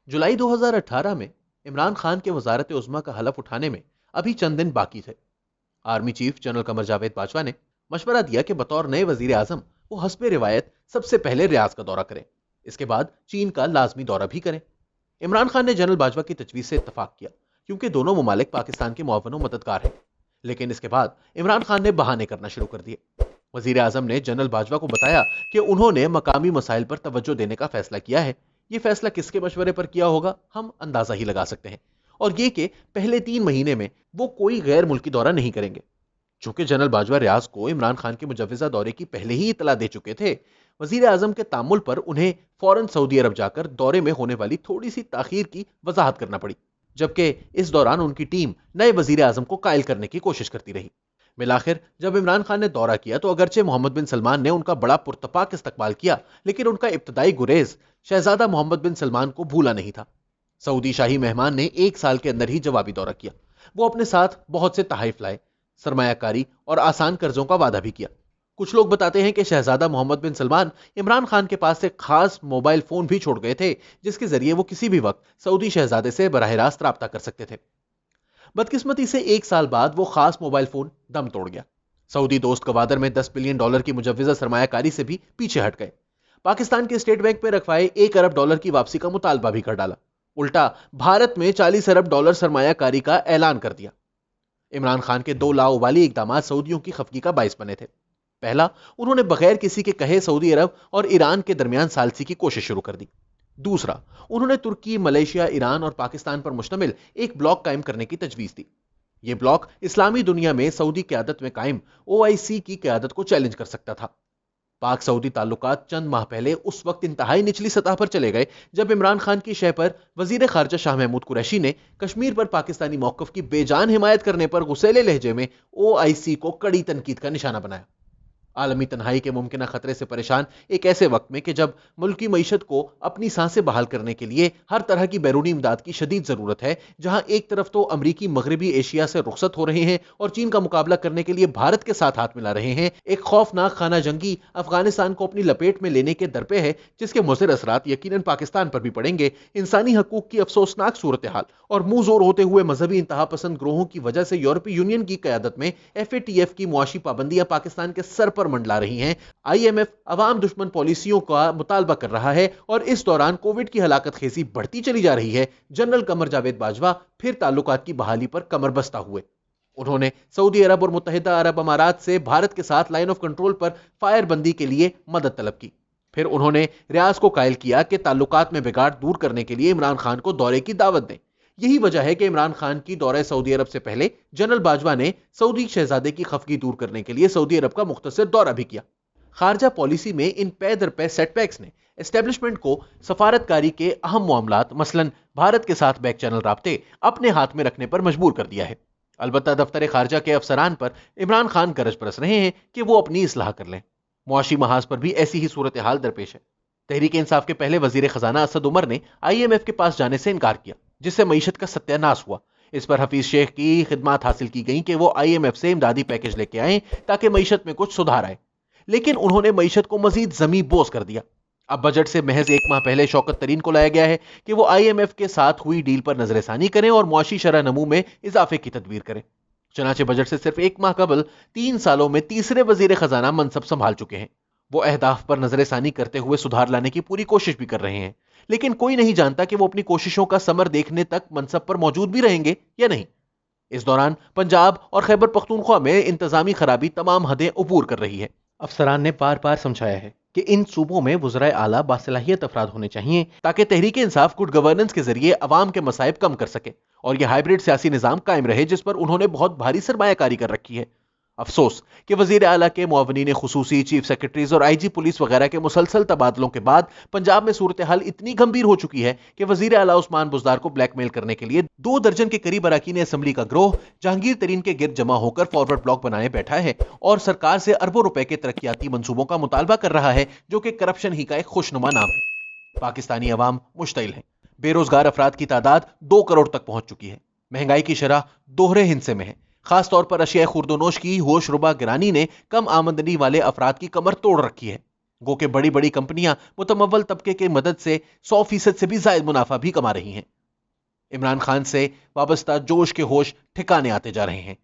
जुलाई 2018 में इमरान खान के वजारत उज़्मा का हलफ उठाने में अभी चंद दिन बाकी थे। Army chief general Qamar Javed Bajwa ने मशवरा दिया कि बतौर नए वजीर आजम वो हस्बे रिवायत सबसे पहले रियाज का दौरा करें, इसके बाद चीन का लाजमी दौरा भी करें। इमरान खान ने जनरल बाजवा की तजवीज़ से इत्तफाक किया क्योंकि दोनों ममालिक पाकिस्तान के मुआवन मददगार हैं। लेकिन इसके बाद इमरान खान ने बहाने करना शुरू कर दिए। वजीर आजम ने जनरल बाजवा को बताया कि उन्होंने मकामी मसाइल पर तवज्जो देने का फैसला किया है। ये फैसला किसके मशवरे पर किया होगा हम अंदाजा ही लगा सकते हैं, और ये कि पहले 3 महीने में वो कोई गैर मुल्की दौरा नहीं करेंगे। चूंकि जनरल बाजवा रियाज को इमरान खान के मुजव्वजा दौरे की पहले ही इतला दे चुके थे, वजीर आजम के तामुल पर उन्हें फौरन सऊदी अरब जाकर दौरे में होने वाली थोड़ी सी ताखीर की वजाहत करना पड़ी, जबकि इस दौरान उनकी टीम नए वजीर आजम को कायल करने की कोशिश करती रही। मिलाखिर जब इमरान खान ने दौरा किया तो अगरचे मोहम्मद बिन सलमान ने उनका बड़ा पुरतपाक इस्तकबाल किया, लेकिन उनका इब्तदाई गुरेज शहजादा मोहम्मद बिन सलमान को भूला नहीं था। सऊदी शाही मेहमान ने 1 साल के अंदर ही जवाबी दौरा किया। वो अपने साथ बहुत से तहाइफ लाए, सरमायाकारी और आसान कर्जों का वादा भी किया। कुछ लोग बताते हैं कि शहजादा मोहम्मद बिन सलमान इमरान खान के पास एक खास मोबाइल फोन भी छोड़ गए थे, जिसके जरिए वो किसी भी वक्त सऊदी शहजादे से बराह रास्त राब्ता कर सकते थे। बदकिस्मती से 1 साल बाद वो खास मोबाइल फोन दम तोड़ गया। सऊदी दोस्त गवादर में $10 बिलियन की मुजव्वजा सरमायाकारी से भी पीछे हट गए। पाकिस्तान के स्टेट बैंक में रखवाए $1 अरब की वापसी का मुतालबा भी कर डाला। उल्टा भारत में $40 अरब सरमायाकारी का ऐलान कर दिया। इमरान खान के 2 लाओवाली इकदाम सऊदियों की खफगी का बाइस बने थे। पहला, उन्होंने बगैर किसी के कहे सऊदी अरब और ईरान के दरमियान सालसी की कोशिश शुरू कर दी। दूसरा, उन्होंने तुर्की, मलेशिया, ईरान और पाकिस्तान पर मुश्तमिल एक ब्लॉक कायम करने की तजवीज दी। यह ब्लॉक इस्लामी दुनिया में सऊदी क़यादत में कायम OIC की क़यादत को चैलेंज कर सकता था। पाक सऊदी ताल्लुकात चंद माह पहले उस वक्त इंतहाई निचली सतह पर चले गए जब इमरान खान की शह पर वजीर खारजा शाह महमूद कुरैशी ने कश्मीर पर पाकिस्तानी मौक़िफ़ की बेजान हिमायत करने पर गुस्सैले लहजे में OIC को कड़ी तनकीद का निशाना बनाया। आलमी तन्हाई के मुमकिन खतरे से परेशान एक ऐसे वक्त में कि जब मुल्की मईशत को अपनी सांसें बहाल करने के लिए हर तरह की बैरूनी इमदाद की शदीद जरूरत है, जहां एक तरफ तो अमरीकी मगरबी एशिया से रुखसत हो रहे हैं और चीन का मुकाबला करने के लिए भारत के साथ हाथ मिला रहे हैं, एक खौफनाक खाना जंगी अफगानिस्तान को अपनी लपेट में लेने के दर पे है, जिसके मुज़िर असरात यकीनन पाकिस्तान पर भी पड़ेंगे। इंसानी हकूक की अफसोसनाक सूरत हाल और मुंह जोर होते हुए मजहबी इंतहा पसंद ग्रोहों की वजह से यूरोपीय यूनियन की क़यादत में FATF की मुआशी पाबंदियां पाकिस्तान के सर पर मंडला रही हैं। IMF अवाम दुश्मन पॉलिसियों का मुतालबा कर रहा है और इस दौरान कोविड की हलाकत खेजी बढ़ती चली जा रही है। जनरल कमर जावेद बाजवा फिर ताल्लुकात की बहाली पर कमर बस्ता हुए। उन्होंने सऊदी अरब और मुत्तहिदा अरब अमारात से भारत के साथ लाइन ऑफ कंट्रोल पर फायर बंदी के लिए मदद तलब की। फिर उन्होंने रियाज को कायल किया कि ताल्लुकात में बिगाड़ दूर करने के लिए इमरान खान को दौरे की दावत दें। यही वजह है कि इमरान खान की दौरे सऊदी अरब से पहले जनरल बाजवा ने सऊदी शहजादे की खफगी दूर करने के लिए सऊदी अरब का मुख्तसर दौरा भी किया। खारजा पॉलिसी में इन पे दर पे सेटबैक्स ने एस्टेब्लिशमेंट को सफारतकारी के अहम मामलात मसलन भारत के साथ बैक चैनल राब्ते अपने हाथ में रखने पर मजबूर कर दिया है। अलबत्ता दफ्तर खारजा के अफसरान पर इमरान खान गरज बरस रहे हैं कि वो अपनी इस्लाह कर लें। मुआशी महाज पर भी ऐसी ही सूरत हाल दरपेश है। तहरीक इंसाफ के पहले वजीर खजाना असद उमर ने IMF के पास जाने से इनकार किया, जिससे मईशत का सत्यानाश हुआ। इस पर हफीज शेख की खिदमत हासिल की गई कि वो IMF से इमदादी पैकेज लेके आए ताकि मईशत में कुछ सुधार आए, लेकिन उन्होंने मईशत को मजीद जमी बोझ कर दिया। अब बजट से महज 1 माह पहले शौकत तरीन को लाया गया है कि वो IMF के साथ हुई डील पर नजरसानी करें और मुआशी शरह नमू में इजाफे की तदबीर करें। चनाचे बजट से सिर्फ 1 माह कबल 3 सालों में तीसरे वजीर खजाना मनसब संभाल चुके हैं। वो अहदाफ पर नजरसानी करते हुए सुधार लाने की पूरी कोशिश भी कर रहे हैं, लेकिन कोई नहीं जानता कि वो अपनी कोशिशों का समर देखने तक मनसब पर मौजूद भी रहेंगे या नहीं। इस दौरान पंजाब और खैबर पख्तूनख्वा में इंतजामी खराबी तमाम हदें अबूर कर रही है। अफसरान ने बार बार समझाया है कि इन सूबों में वज़राए आला बासलाहियत अफराद होने चाहिए ताकि तहरीक इंसाफ गुड गवर्नेंस के जरिए अवाम के मसाइब कम कर सके और यह हाइब्रिड सियासी निज़ाम कायम रहे जिस पर उन्होंने बहुत भारी सरमायाकारी कर रखी है। अफसोस कि वजीर आला के मुआवनीन खुसूसी, चीफ सेक्रेटरीज और IG पुलिस वगैरह के मुसलसल तबादलों के बाद पंजाब में सूरत हाल इतनी गंभीर हो चुकी है कि वजीर आला उस्मान बुज़दार को ब्लैकमेल करने के लिए 2 दर्जन के करीब अरकान असम्बली का गिरोह जहांगीर तरीन के गिर्द जमा होकर फॉरवर्ड ब्लॉक बनाए बैठा है और सरकार से अरबों रुपए के तरक्याती मंसूबों का मुतालबा कर रहा है, जो कि करप्शन ही का एक खुशनुमा नाम है। पाकिस्तानी अवाम मुश्तिल है। बेरोजगार अफराद की तादाद 2 करोड़ तक पहुंच चुकी है। महंगाई की शरह दोहरे हिंसे में है। खास तौर पर अशिया खुर्दोनोश की होश रुबा गिरानी ने कम आमदनी वाले अफराद की कमर तोड़ रखी है। गो के बड़ी बड़ी कंपनियां मुतमव्वल तबके की मदद से 100% से भी ज्यादा मुनाफा भी कमा रही हैं। इमरान खान से वाबस्ता जोश के होश ठिकाने आते जा रहे हैं।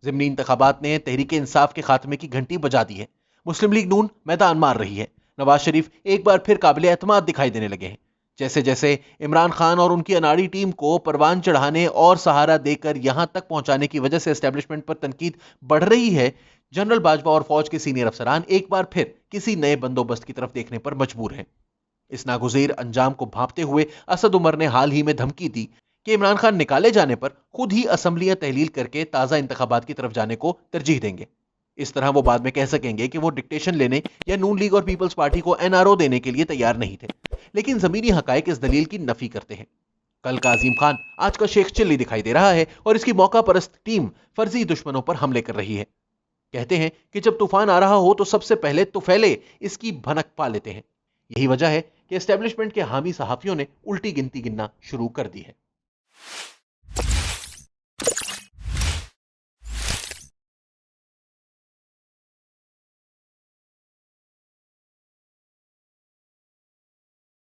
ज़िमनी इंतखाबात ने तहरीक इंसाफ के खात्मे की घंटी बजा दी है। मुस्लिम लीग नून मैदान मार रही है। नवाज शरीफ एक बार फिर काबिल एतमाद दिखाई देने लगे हैं। जैसे जैसे इमरान खान और उनकी अनाड़ी टीम को परवान चढ़ाने और सहारा देकर यहां तक पहुंचाने की वजह से एस्टेब्लिशमेंट पर तनकीद बढ़ रही है, जनरल बाजवा और फौज के सीनियर अफसरान एक बार फिर किसी नए बंदोबस्त की तरफ देखने पर मजबूर हैं। इस नागुज़ीर अंजाम को भांपते हुए असद उमर ने हाल ही में धमकी दी कि इमरान खान निकाले जाने पर खुद ही असम्बलियां तहलील करके ताजा इंतखाबात की तरफ जाने को तरजीह देंगे। इस तरह वो बाद में कह सकेंगे कि वो डिक्टेशन लेने या नून लीग और पीपल्स पार्टी को एनआरओ देने के लिए तैयार नहीं थे, लेकिन जमीनी हकायक इस दलील की नफी करते हैं। कल का अजीम खान आज का शेख चिल्ली दिखाई दे रहा है और इसकी मौका परस्त टीम फर्जी दुश्मनों पर हमले कर रही है। कहते हैं कि जब तूफान आ रहा हो तो सबसे पहले तुफैले इसकी भनक पा लेते हैं। यही वजह है कि एस्टेब्लिशमेंट के हामी सहाफियों ने उल्टी गिनती गिनना शुरू कर दी है।